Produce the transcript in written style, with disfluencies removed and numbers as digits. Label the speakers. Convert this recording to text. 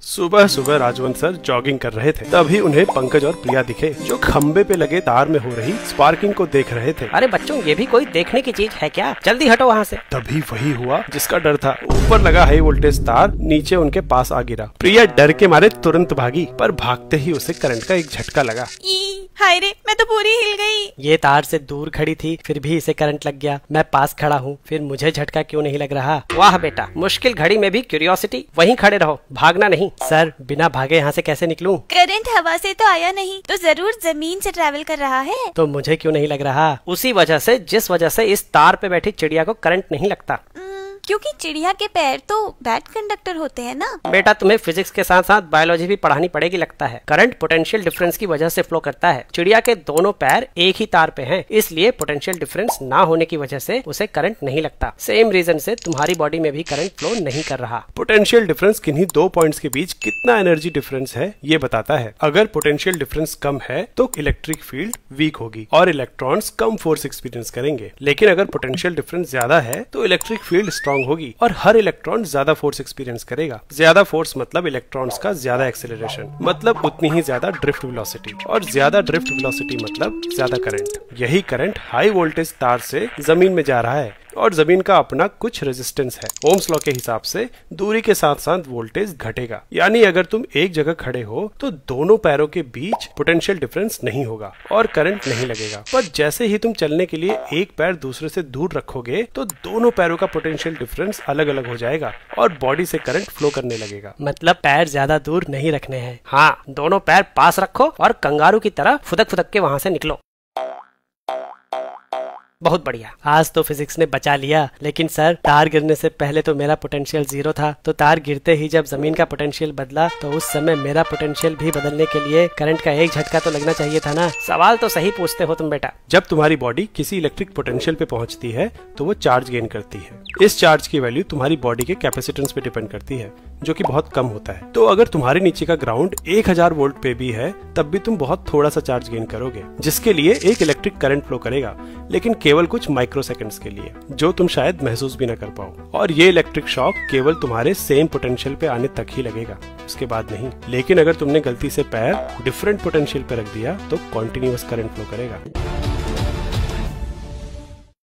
Speaker 1: सुबह सुबह Rajwant sir jogging कर रहे थे, तभी उन्हें पंकज और प्रिया दिखे जो खंबे पे लगे तार में हो रही स्पार्किंग को देख रहे थे।
Speaker 2: अरे बच्चों, ये भी कोई देखने की चीज है क्या? जल्दी हटो वहाँ से।
Speaker 1: तभी वही हुआ जिसका डर था। ऊपर लगा हाई वोल्टेज तार नीचे उनके पास आ गिरा। प्रिया डर के मारे तुरंत भागी, पर भागते ही उसे करंट का एक झटका लगा।
Speaker 3: हाय रे, मैं तो पूरी हिल गई।
Speaker 2: ये तार से दूर खड़ी थी, फिर भी इसे करंट लग गया। मैं पास खड़ा हूँ, फिर मुझे झटका क्यों नहीं लग रहा? वाह बेटा, मुश्किल घड़ी में भी क्यूरियोसिटी। वहीं खड़े रहो, भागना नहीं। सर, बिना भागे यहाँ से कैसे निकलूं?
Speaker 3: करंट हवा से तो आया नहीं, तो जरूर जमीन से ट्रैवल कर रहा है।
Speaker 2: तो मुझे क्यों नहीं लग रहा? उसी वजह से जिस वजह से इस तार पे बैठी चिड़िया को करंट नहीं लगता।
Speaker 3: क्योंकि चिड़िया के पैर तो बैड कंडक्टर होते हैं ना।
Speaker 2: बेटा, तुम्हें फिजिक्स के साथ साथ बायोलॉजी भी पढ़ानी पड़ेगी लगता है। करंट पोटेंशियल डिफरेंस की वजह से फ्लो करता है। चिड़िया के दोनों पैर एक ही तार पे हैं, इसलिए पोटेंशियल डिफरेंस ना होने की वजह से उसे करंट नहीं लगता। सेम रीजन से तुम्हारी बॉडी में भी करंट फ्लो नहीं कर रहा।
Speaker 1: पोटेंशियल डिफरेंस किन्हीं दो पॉइंट्स के बीच कितना एनर्जी डिफरेंस है ये बताता है। अगर पोटेंशियल डिफरेंस कम है तो इलेक्ट्रिक फील्ड वीक होगी और इलेक्ट्रॉन्स कम फोर्स एक्सपीरियंस करेंगे। लेकिन अगर पोटेंशियल डिफरेंस ज्यादा है तो इलेक्ट्रिक फील्ड स्ट्रॉन्ग होगी और हर इलेक्ट्रॉन ज्यादा फोर्स एक्सपीरियंस करेगा। ज्यादा फोर्स मतलब इलेक्ट्रॉन्स का ज्यादा एक्सेलरेशन, मतलब उतनी ही ज्यादा ड्रिफ्ट वेलोसिटी, और ज्यादा ड्रिफ्ट वेलोसिटी मतलब ज्यादा करंट। यही करंट हाई वोल्टेज तार से जमीन में जा रहा है और जमीन का अपना कुछ रेजिस्टेंस है। ओम्स लॉ के हिसाब से दूरी के साथ साथ वोल्टेज घटेगा। यानी अगर तुम एक जगह खड़े हो तो दोनों पैरों के बीच पोटेंशियल डिफरेंस नहीं होगा और करंट नहीं लगेगा। पर जैसे ही तुम चलने के लिए एक पैर दूसरे से दूर रखोगे तो दोनों पैरों का पोटेंशियल डिफरेंस अलग अलग हो जाएगा और बॉडी से करंट फ्लो करने लगेगा।
Speaker 2: मतलब पैर ज्यादा दूर नहीं रखने हैं। हाँ, दोनों पैर पास रखो और कंगारू की तरह फुदक फुदक के वहाँ से निकलो। बहुत बढ़िया, आज तो फिजिक्स ने बचा लिया। लेकिन सर, तार गिरने से पहले तो मेरा पोटेंशियल 0 था, तो तार गिरते ही जब जमीन का पोटेंशियल बदला तो उस समय मेरा पोटेंशियल भी बदलने के लिए करंट का एक झटका तो लगना चाहिए था ना। सवाल तो सही पूछते हो तुम बेटा।
Speaker 1: जब तुम्हारी बॉडी किसी इलेक्ट्रिक पोटेंशियल पे पहुंचती है तो वो चार्ज गेन करती है। इस चार्ज की वैल्यू तुम्हारी बॉडी के कैपेसिटेंस पे डिपेंड करती है, जो कि बहुत कम होता है। तो अगर तुम्हारे नीचे का ग्राउंड 1000 वोल्ट पे भी है तब भी तुम बहुत थोड़ा सा चार्ज गेन करोगे, जिसके लिए एक इलेक्ट्रिक करंट फ्लो करेगा, लेकिन केवल कुछ माइक्रो सेकंड्स के लिए, जो तुम शायद महसूस भी ना कर पाओ। और ये इलेक्ट्रिक शॉक केवल तुम्हारे सेम पोटेंशियल पे आने तक ही लगेगा, उसके बाद नहीं। लेकिन अगर तुमने गलती से पैर डिफरेंट पोटेंशियल पे रख दिया तो कॉन्टिन्यूअस करंट फ्लो करेगा।